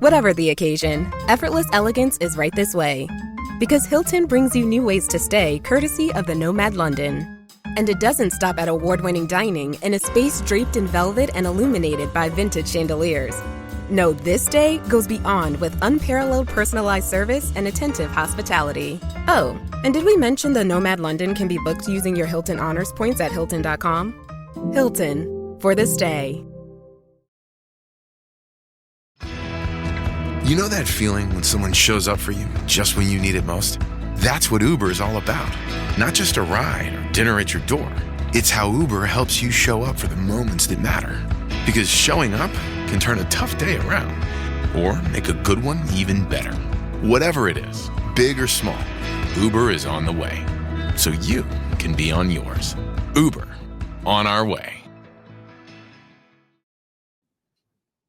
Whatever the occasion, effortless elegance is right this way. Because Hilton brings you new ways to stay courtesy of the Nomad London. And it doesn't stop at award-winning dining in a space draped in velvet and illuminated by vintage chandeliers. No, this day goes beyond with unparalleled personalized service and attentive hospitality. Oh, and did we mention the Nomad London can be booked using your Hilton Honors points at Hilton.com? Hilton, for the stay. You know that feeling when someone shows up for you just when you need it most? That's what Uber is all about. Not just a ride or dinner at your door. It's how Uber helps you show up for the moments that matter. Because showing up can turn a tough day around or make a good one even better. Whatever it is, big or small, Uber is on the way. So you can be on yours. Uber, on our way.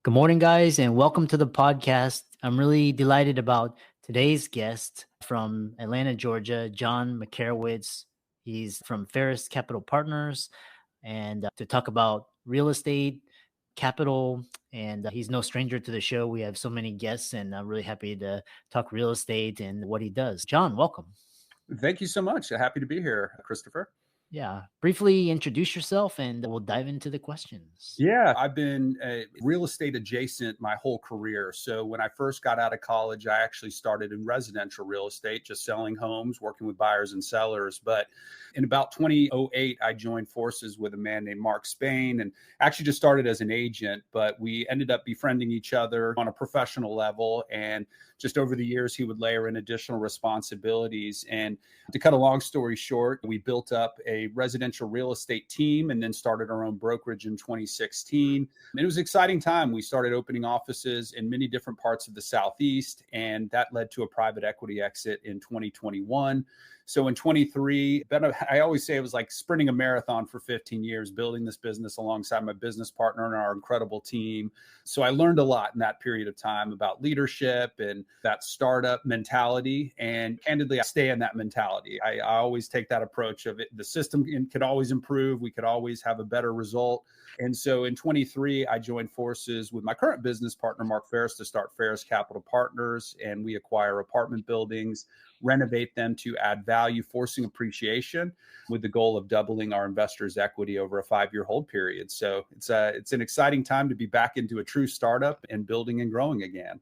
Good morning, guys, and welcome to the podcast. I'm really delighted about today's guest from Atlanta, Georgia, John Makarewicz. He's from Ferris Capital Partners, and to talk about real estate, capital, and he's no stranger to the show. We have so many guests, and I'm really happy to talk real estate and what he does. John, welcome. Thank you so much. Happy to be here, Christopher. Yeah. Briefly introduce yourself and we'll dive into the questions. Yeah, I've been real estate adjacent my whole career. So when I first got out of college, I actually started in residential real estate, just selling homes, working with buyers and sellers. But in about 2008, I joined forces with a man named Mark Spain and actually just started as an agent, but we ended up befriending each other on a professional level. And just over the years, he would layer in additional responsibilities. And to cut a long story short, we built up a residential real estate team and then started our own brokerage in 2016. And it was an exciting time. We started opening offices in many different parts of the Southeast, and that led to a private equity exit in 2021. So in 23, I always say it was like sprinting a marathon for 15 years, building this business alongside my business partner and our incredible team. So I learned a lot in that period of time about leadership and that startup mentality. And candidly, I stay in that mentality. I always take that approach of it. The system could always improve. We could always have a better result. And so in 23, I joined forces with my current business partner, Mark Ferris, to start Ferris Capital Partners. And we acquire apartment buildings, renovate them to add value, forcing appreciation with the goal of doubling our investors' equity over a 5-year hold period. So it's an exciting time to be back into a true startup and building and growing again.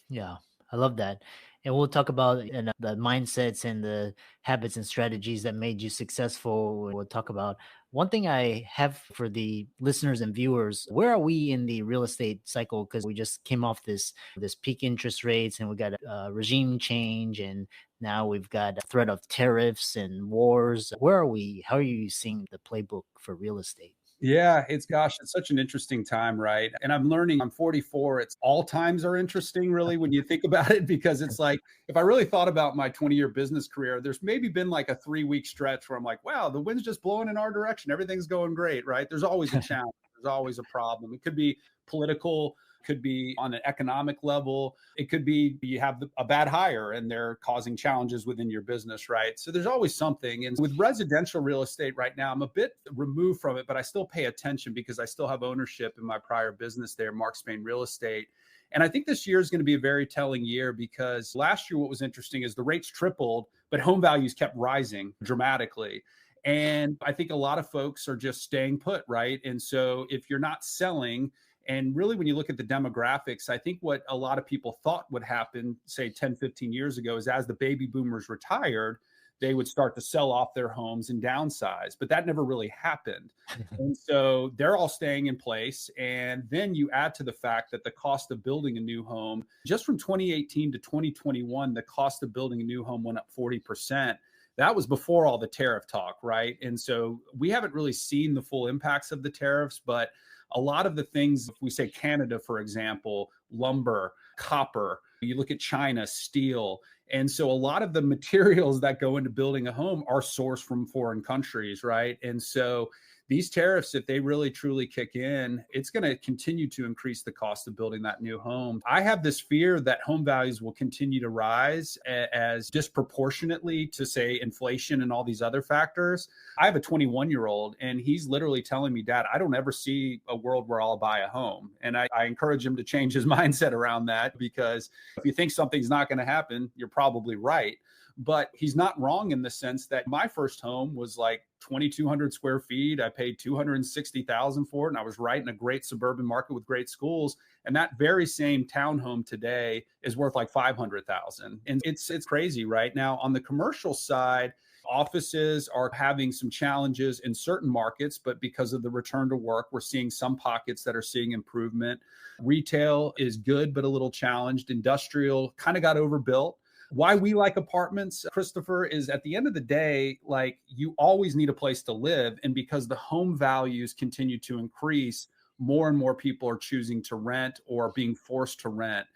Yeah, I love that. And we'll talk about the mindsets and the habits and strategies that made you successful. We'll talk about one thing I have for the listeners and viewers. Where are we in the real estate cycle? Because we just came off this peak interest rates and we got a regime change. And now we've got a threat of tariffs and wars. Where are we? How are you seeing the playbook for real estate? Yeah, it's such an interesting time, right? And I'm learning, I'm 44. It's all times are interesting, really, when you think about it, because it's like, if I really thought about my 20-year business career, there's maybe been like a 3-week stretch where I'm like, wow, the wind's just blowing in our direction. Everything's going great, right? There's always a challenge. There's always a problem. It could be political, could be on an economic level. It could be you have a bad hire and they're causing challenges within your business, right? So there's always something. And with residential real estate right now, I'm a bit removed from it, but I still pay attention because I still have ownership in my prior business there, Mark Spain Real Estate. And I think this year is going to be a very telling year because last year, what was interesting is the rates tripled, but home values kept rising dramatically. And I think a lot of folks are just staying put, right? And so if you're not selling, and really, when you look at the demographics, I think what a lot of people thought would happen, say 10, 15 years ago, is as the baby boomers retired, they would start to sell off their homes and downsize. But that never really happened. And so they're all staying in place. And then you add to the fact that the cost of building a new home, just from 2018 to 2021, the cost of building a new home went up 40%. That was before all the tariff talk, right? And so we haven't really seen the full impacts of the tariffs, but a lot of the things, if we say Canada, for example, lumber, copper, you look at China, steel. And so a lot of the materials that go into building a home are sourced from foreign countries, right? And so these tariffs, if they really truly kick in, it's going to continue to increase the cost of building that new home. I have this fear that home values will continue to rise as disproportionately to, say, inflation and all these other factors. I have a 21-year-old and he's literally telling me, Dad, I don't ever see a world where I'll buy a home. And I encourage him to change his mindset around that, because if you think something's not going to happen, you're probably right. But he's not wrong in the sense that my first home was like 2,200 square feet. I paid $260,000 for it. And I was right in a great suburban market with great schools. And that very same townhome today is worth like $500,000. And it's crazy right now. On the commercial side, offices are having some challenges in certain markets, but because of the return to work, we're seeing some pockets that are seeing improvement. Retail is good, but a little challenged. Industrial kind of got overbuilt. Why we like apartments, Christopher, is at the end of the day, like, you always need a place to live. And because the home values continue to increase, more and more people are choosing to rent or being forced to rent.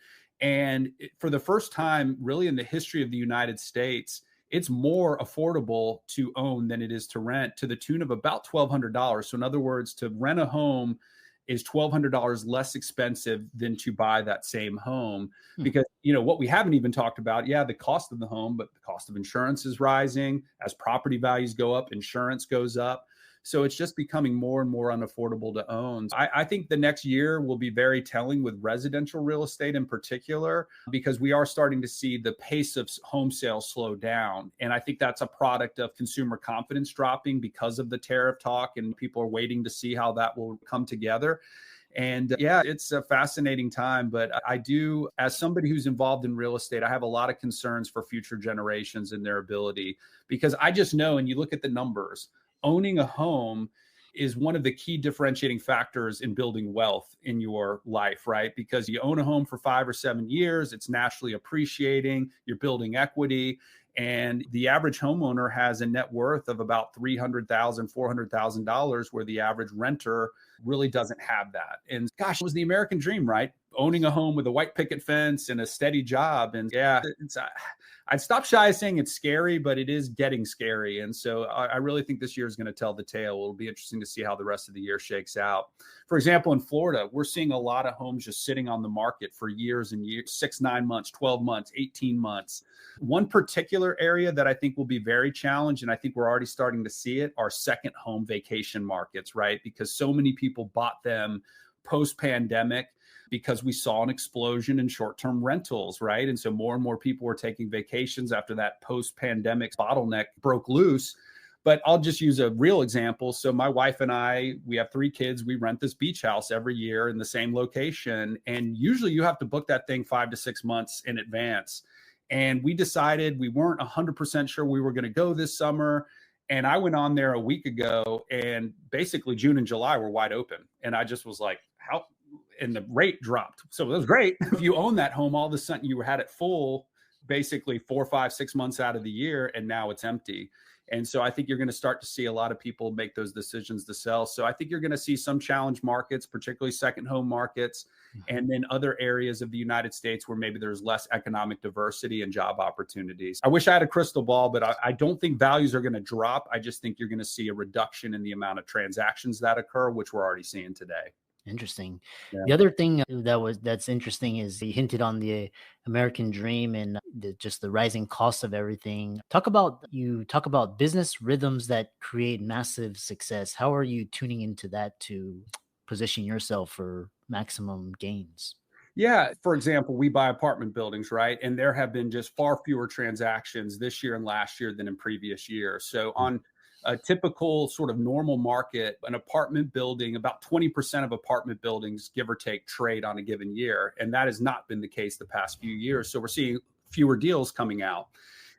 And for the first time, really in the history of the United States, it's more affordable to own than it is to rent, to the tune of about $1,200. So in other words, to rent a home is $1,200 less expensive than to buy that same home. Because, what we haven't even talked about, the cost of the home, but the cost of insurance is rising. As property values go up, insurance goes up. So it's just becoming more and more unaffordable to own. I think the next year will be very telling with residential real estate in particular, because we are starting to see the pace of home sales slow down. And I think that's a product of consumer confidence dropping because of the tariff talk, and people are waiting to see how that will come together. And it's a fascinating time. But I do, as somebody who's involved in real estate, I have a lot of concerns for future generations and their ability, because I just know, and you look at the numbers, owning a home is one of the key differentiating factors in building wealth in your life, right? Because you own a home for 5 or 7 years, it's naturally appreciating, you're building equity. And the average homeowner has a net worth of about $300,000, $400,000, where the average renter really doesn't have that. And gosh, it was the American dream, right? Owning a home with a white picket fence and a steady job. And I'd stop shy of saying it's scary, but it is getting scary. And so I really think this year is going to tell the tale. It'll be interesting to see how the rest of the year shakes out. For example, in Florida, we're seeing a lot of homes just sitting on the market for years and years, 6, 9 months, 12 months, 18 months. One particular area that I think will be very challenged, and I think we're already starting to see it, are second home vacation markets, right? Because so many people bought them post-pandemic, because we saw an explosion in short-term rentals, right? And so more and more people were taking vacations after that post-pandemic bottleneck broke loose. But I'll just use a real example. So my wife and I, we have 3 kids. We rent this beach house every year in the same location. And usually you have to book that thing 5 to 6 months in advance. And we decided we weren't 100% sure we were going to go this summer. And I went on there a week ago, and basically June and July were wide open. And I just was like, how? And the rate dropped. So it was great. If you own that home, all of a sudden you had it full basically 4, 5, 6 months out of the year, and now it's empty. And so I think you're going to start to see a lot of people make those decisions to sell. So I think you're going to see some challenge markets, particularly second home markets, and then other areas of the United States where maybe there's less economic diversity and job opportunities. I wish I had a crystal ball, but I don't think values are going to drop. I just think you're going to see a reduction in the amount of transactions that occur, which we're already seeing today. Interesting. Yeah. The other thing that's interesting is you hinted on the American dream and just the rising cost of everything. You talk about business rhythms that create massive success. How are you tuning into that to position yourself for maximum gains? Yeah. For example, we buy apartment buildings, right? And there have been just far fewer transactions this year and last year than in previous years. So on a typical sort of normal market, an apartment building, about 20% of apartment buildings, give or take, trade on a given year. And that has not been the case the past few years. So we're seeing fewer deals coming out.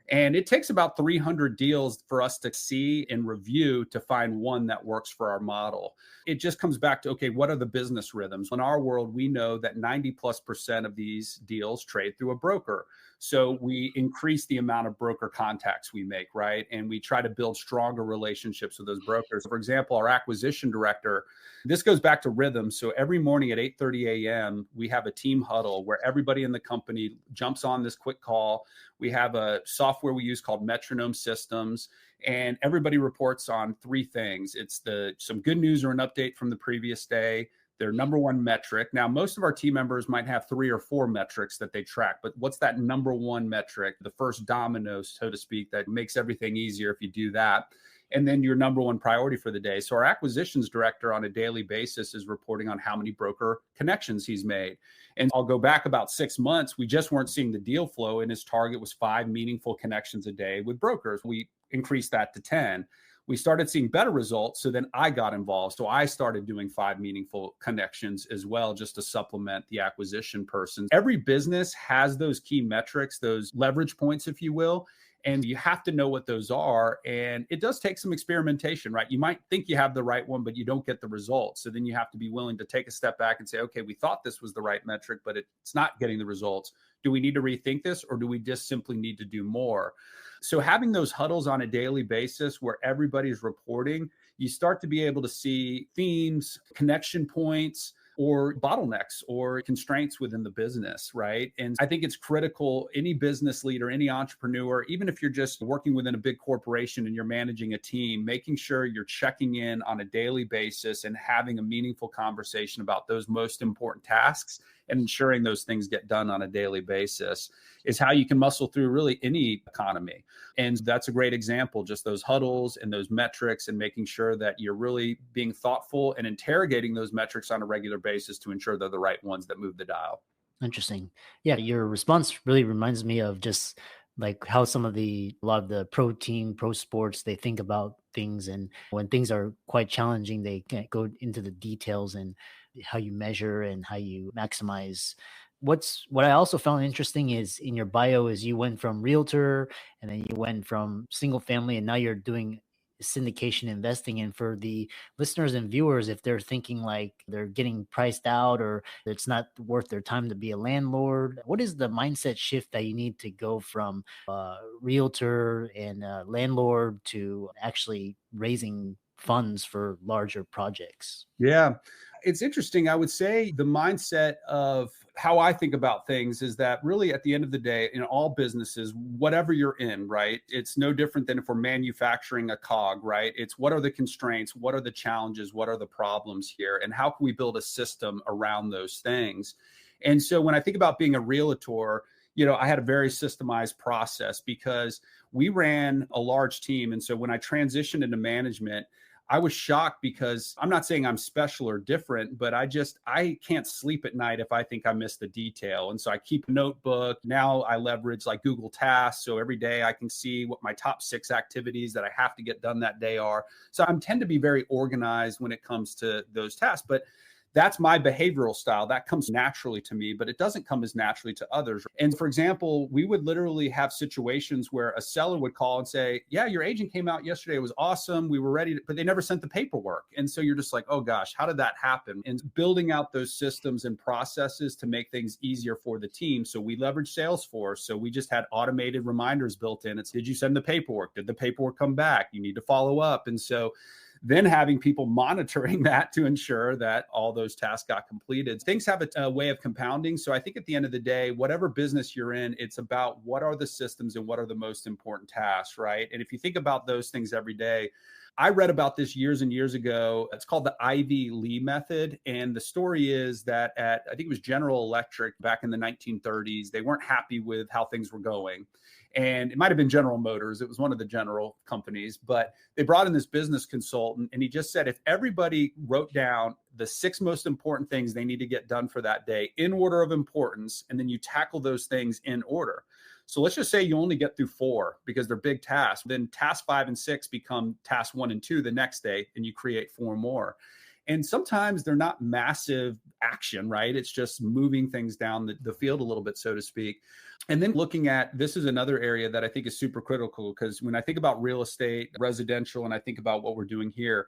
And it takes about 300 deals for us to see and review to find one that works for our model. It just comes back to, okay, what are the business rhythms? In our world, we know that 90+% of these deals trade through a broker. So we increase the amount of broker contacts we make, right? And we try to build stronger relationships with those brokers. For example, our acquisition director, this goes back to rhythm. So every morning at 8:30 a.m., we have a team huddle where everybody in the company jumps on this quick call. We have a software we use called Metronome Systems, and everybody reports on three things. It's some good news or an update from the previous day, their number one metric. Now, most of our team members might have 3 or 4 metrics that they track, but what's that number one metric, the first domino, so to speak, that makes everything easier if you do that? And then your number one priority for the day. So our acquisitions director on a daily basis is reporting on how many broker connections he's made. And I'll go back about 6 months. We just weren't seeing the deal flow, and his target was 5 meaningful connections a day with brokers. We increased that to 10. We started seeing better results. So then I got involved. So I started doing 5 meaningful connections as well, just to supplement the acquisition person. Every business has those key metrics, those leverage points, if you will. And you have to know what those are. And it does take some experimentation, right? You might think you have the right one, but you don't get the results. So then you have to be willing to take a step back and say, okay, we thought this was the right metric, but it's not getting the results. Do we need to rethink this, or do we just simply need to do more? So having those huddles on a daily basis where everybody's reporting, you start to be able to see themes, connection points, or bottlenecks or constraints within the business, right? And I think it's critical, any business leader, any entrepreneur, even if you're just working within a big corporation and you're managing a team, making sure you're checking in on a daily basis and having a meaningful conversation about those most important tasks and ensuring those things get done on a daily basis is how you can muscle through really any economy. And that's a great example, just those huddles and those metrics and making sure that you're really being thoughtful and interrogating those metrics on a regular basis to ensure they're the right ones that move the dial. Interesting. Yeah, your response really reminds me of just like how a lot of the pro team, pro sports, they think about things. And when things are quite challenging, they can't go into the details and how you measure and how you maximize. What I also found interesting is in your bio is you went from realtor and then you went from single family and now you're doing syndication investing. And for the listeners and viewers, if they're thinking like they're getting priced out or it's not worth their time to be a landlord, what is the mindset shift that you need to go from realtor and landlord to actually raising funds for larger projects? Yeah, it's interesting. I would say the mindset of how I think about things is that really at the end of the day, in all businesses, whatever you're in, right, it's no different than if we're manufacturing a cog, right? It's what are the constraints? What are the challenges? What are the problems here? And how can we build a system around those things? And so when I think about being a realtor, I had a very systemized process because we ran a large team. And so when I transitioned into management, I was shocked because I'm not saying I'm special or different, but I can't sleep at night if I think I missed a detail. And so I keep a notebook. Now I leverage like Google Tasks. So every day I can see what my top 6 activities that I have to get done that day are. So I tend to be very organized when it comes to those tasks. But that's my behavioral style. That comes naturally to me, but it doesn't come as naturally to others. And for example, we would literally have situations where a seller would call and say, yeah, your agent came out yesterday. It was awesome. We were ready, but they never sent the paperwork. And so you're just like, oh gosh, how did that happen? And building out those systems and processes to make things easier for the team. So we leverage Salesforce. So we just had automated reminders built in. It's, did you send the paperwork? Did the paperwork come back? You need to follow up. And so then having people monitoring that to ensure that all those tasks got completed. Things have a way of compounding. So I think at the end of the day, whatever business you're in, it's about what are the systems and what are the most important tasks, right? And if you think about those things every day, I read about this years and years ago. It's called the Ivy Lee method. And the story is that I think it was General Electric back in the 1930s, they weren't happy with how things were going. And it might have been General Motors. It was one of the general companies, but they brought in this business consultant and he just said, if everybody wrote down the 6 most important things they need to get done for that day in order of importance, and then you tackle those things in order. So let's just say you only get through 4 because they're big tasks. Then task 5 and 6 become task 1 and 2 the next day, and you create 4 more. And sometimes they're not massive action, right? It's just moving things down the field a little bit, so to speak. And then looking at, this is another area that I think is super critical, because when I think about real estate, residential, and I think about what we're doing here,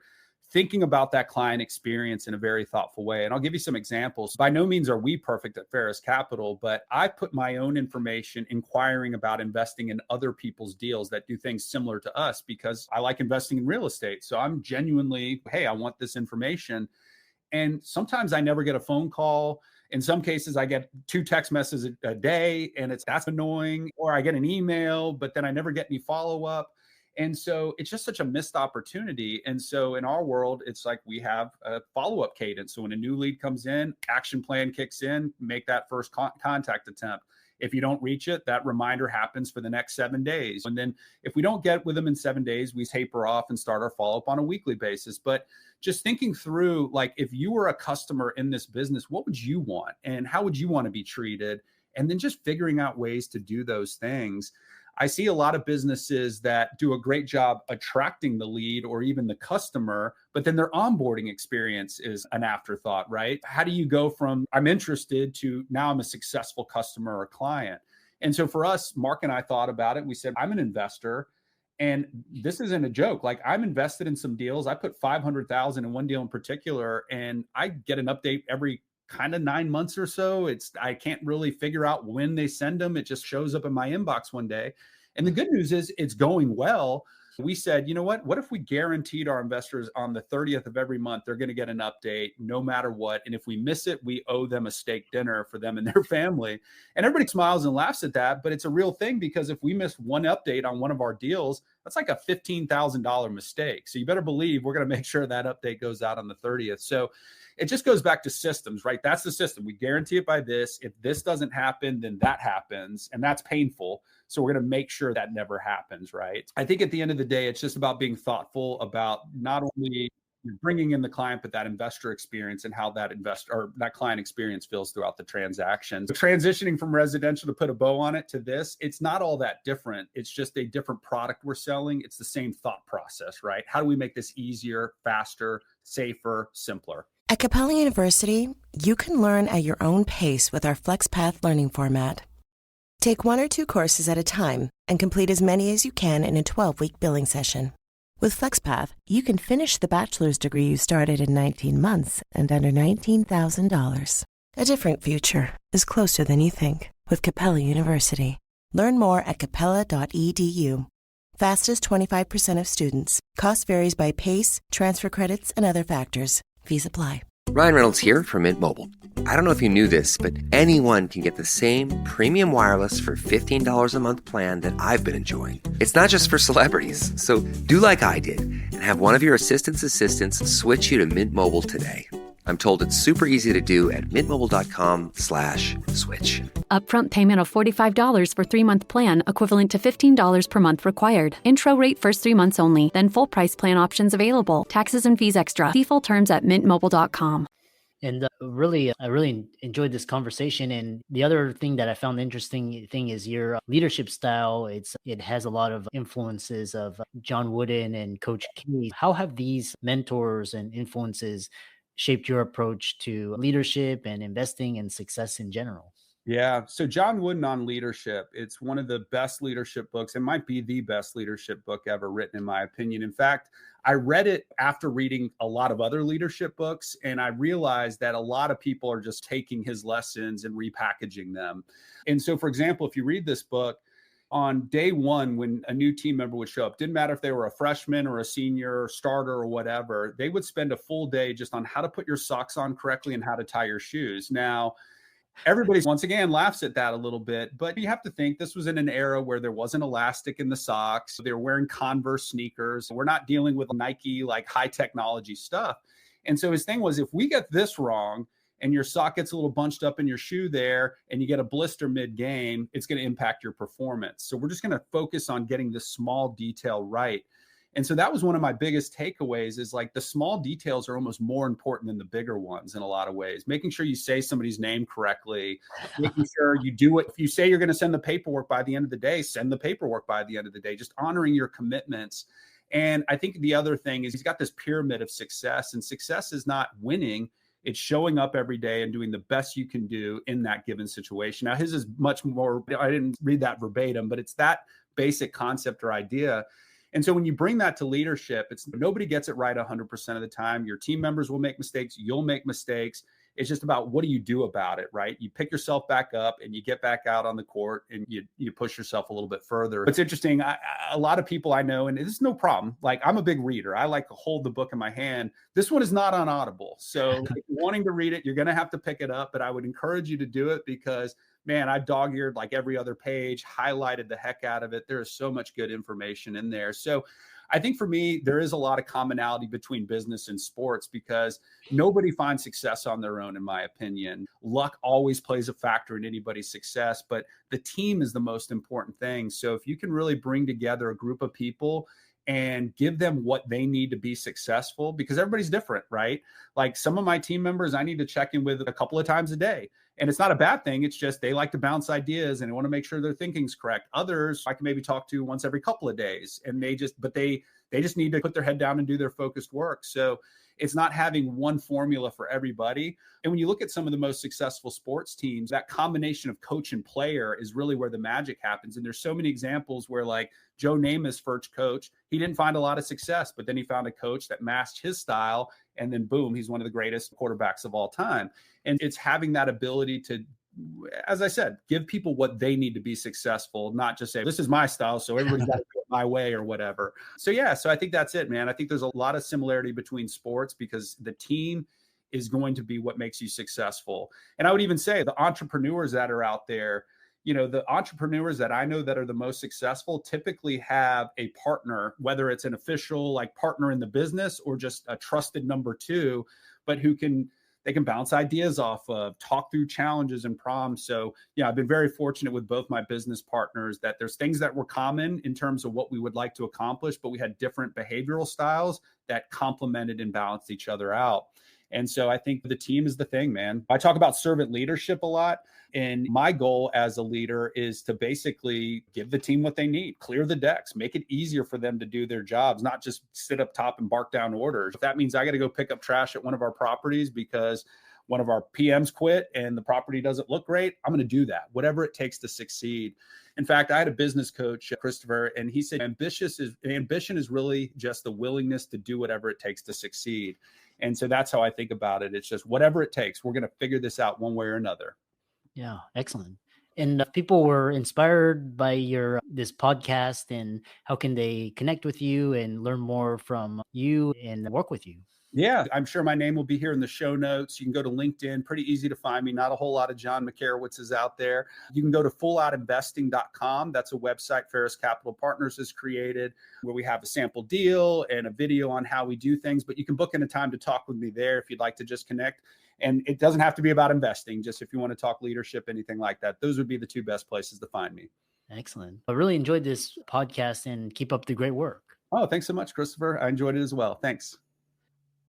thinking about that client experience in a very thoughtful way. And I'll give you some examples. By no means are we perfect at Ferris Capital, but I put my own information inquiring about investing in other people's deals that do things similar to us because I like investing in real estate. So I'm genuinely, hey, I want this information. And sometimes I never get a phone call. In some cases, I get 2 text messages a day, and that's annoying. Or I get an email, but then I never get any follow up. And so it's just such a missed opportunity. And so in our world, it's like we have a follow-up cadence. So when a new lead comes in, action plan kicks in, make that first contact attempt. If you don't reach it, that reminder happens for the next 7 days. And then if we don't get with them in 7 days, we taper off and start our follow-up on a weekly basis. But just thinking through, like, if you were a customer in this business, what would you want? And how would you want to be treated? And then just figuring out ways to do those things. I see a lot of businesses that do a great job attracting the lead or even the customer, but then their onboarding experience is an afterthought, right? How do you go from I'm interested to now I'm a successful customer or client? And so for us, Mark and I thought about it. We said, I'm an investor. And this isn't a joke. Like, I'm invested in some deals. I put $500,000 in one deal in particular, and I get an update every kind of 9 months or so. I can't really figure out when they send them. It just shows up in my inbox one day. And the good news is it's going well. We said, you know what if we guaranteed our investors on the 30th of every month, they're going to get an update no matter what. And if we miss it, we owe them a steak dinner for them and their family. And everybody smiles and laughs at that, but it's a real thing, because if we miss one update on one of our deals, that's like a $15,000 mistake. So you better believe we're going to make sure that update goes out on the 30th. So it just goes back to systems, right? That's the system. We guarantee it by this. If this doesn't happen, then that happens. And that's painful. So we're going to make sure that never happens, right? I think at the end of the day, it's just about being thoughtful about not only bringing in the client, but that investor experience and how that investor or that client experience feels throughout the transaction. So transitioning from residential, to put a bow on it, to this, it's not all that different. It's just a different product we're selling. It's the same thought process, right? How do we make this easier, faster, safer, simpler? At Capella University, you can learn at your own pace with our FlexPath learning format. Take 1 or 2 courses at a time and complete as many as you can in a 12-week billing session. With FlexPath, you can finish the bachelor's degree you started in 19 months and under $19,000. A different future is closer than you think with Capella University. Learn more at capella.edu. Fastest 25% of students. Cost varies by PACE, transfer credits, and other factors. Fees apply. Ryan Reynolds here from Mint Mobile. I don't know if you knew this, but anyone can get the same premium wireless for $15 a month plan that I've been enjoying. It's not just for celebrities. So do like I did and have one of your assistants switch you to Mint Mobile today. I'm told it's super easy to do at mintmobile.com/switch. Upfront payment of $45 for 3-month plan, equivalent to $15 per month required. Intro rate first 3 months only, then full price plan options available. Taxes and fees extra. See full terms at mintmobile.com. And I really enjoyed this conversation. And the other thing that I found interesting is your leadership style. It has a lot of influences of John Wooden and Coach K. How have these mentors and influences shaped your approach to leadership and investing and success in general? Yeah. So John Wooden on leadership, it's one of the best leadership books. It might be the best leadership book ever written, in my opinion. In fact, I read it after reading a lot of other leadership books, and I realized that a lot of people are just taking his lessons and repackaging them. And so, for example, if you read this book, on day one, when a new team member would show up, didn't matter if they were a freshman or a senior or starter or whatever, they would spend a full day just on how to put your socks on correctly and how to tie your shoes. Now, everybody, once again, laughs at that a little bit, but you have to think this was in an era where there wasn't elastic in the socks. They were wearing Converse sneakers. We're not dealing with Nike, like high technology stuff. And so his thing was, if we get this wrong, and your sock gets a little bunched up in your shoe there, and you get a blister mid-game, it's going to impact your performance. So we're just going to focus on getting the small detail right. And so that was one of my biggest takeaways, is like the small details are almost more important than the bigger ones in a lot of ways. Making sure you say somebody's name correctly, making sure you do what, if you say you're going to send the paperwork by the end of the day, send the paperwork by the end of the day, just honoring your commitments. And I think the other thing is he's got this pyramid of success, and success is not winning. It's showing up every day and doing the best you can do in that given situation. Now, his is much more, I didn't read that verbatim, but it's that basic concept or idea. And so when you bring that to leadership, it's nobody gets it right 100% of the time. Your team members will make mistakes. You'll make mistakes. It's just about what do you do about it, right? You pick yourself back up and you get back out on the court and you push yourself a little bit further. It's interesting. A lot of people I know, and this is no problem. Like, I'm a big reader. I like to hold the book in my hand. This one is not on Audible. So if you're wanting to read it, you're going to have to pick it up. But I would encourage you to do it because, man, I dog-eared like every other page, highlighted the heck out of it. There is so much good information in there. So I think for me, there is a lot of commonality between business and sports because nobody finds success on their own, in my opinion. Luck always plays a factor in anybody's success, but the team is the most important thing. So if you can really bring together a group of people and give them what they need to be successful, because everybody's different, right? Like, some of my team members, I need to check in with a couple of times a day. And it's not a bad thing. It's just they like to bounce ideas and they want to make sure their thinking's correct. Others I can maybe talk to once every couple of days, and they just need to put their head down and do their focused work. So it's not having one formula for everybody. And when you look at some of the most successful sports teams, that combination of coach and player is really where the magic happens. And there's so many examples where, like, Joe Namath's first coach, he didn't find a lot of success, but then he found a coach that matched his style. And then boom, he's one of the greatest quarterbacks of all time. And it's having that ability to, as I said, give people what they need to be successful, not just say, this is my style, so everybody's got to do it my way or whatever. So yeah, so I think that's it, man. I think there's a lot of similarity between sports because the team is going to be what makes you successful. And I would even say the entrepreneurs that are out there, you know, the entrepreneurs that I know that are the most successful typically have a partner, whether it's an official like partner in the business or just a trusted number two, but they can bounce ideas off of, talk through challenges and problems. So yeah, I've been very fortunate with both my business partners that there's things that were common in terms of what we would like to accomplish, but we had different behavioral styles that complemented and balanced each other out. And so I think the team is the thing, man. I talk about servant leadership a lot. And my goal as a leader is to basically give the team what they need, clear the decks, make it easier for them to do their jobs, not just sit up top and bark down orders. If that means I got to go pick up trash at one of our properties because one of our PMs quit and the property doesn't look great, I'm going to do that, whatever it takes to succeed. In fact, I had a business coach, Christopher, and he said, ambition is really just the willingness to do whatever it takes to succeed. And so that's how I think about it. It's just whatever it takes, we're going to figure this out one way or another. Yeah, excellent. And if people were inspired by this podcast, and how can they connect with you and learn more from you and work with you? Yeah, I'm sure my name will be here in the show notes. You can go to LinkedIn, pretty easy to find me. Not a whole lot of John Makarewicz's out there. You can go to fulloutinvesting.com. That's a website Ferris Capital Partners has created where we have a sample deal and a video on how we do things. But you can book in a time to talk with me there if you'd like to just connect. And it doesn't have to be about investing, just if you want to talk leadership, anything like that. Those would be the two best places to find me. Excellent. I really enjoyed this podcast and keep up the great work. Oh, thanks so much, Christopher. I enjoyed it as well. Thanks.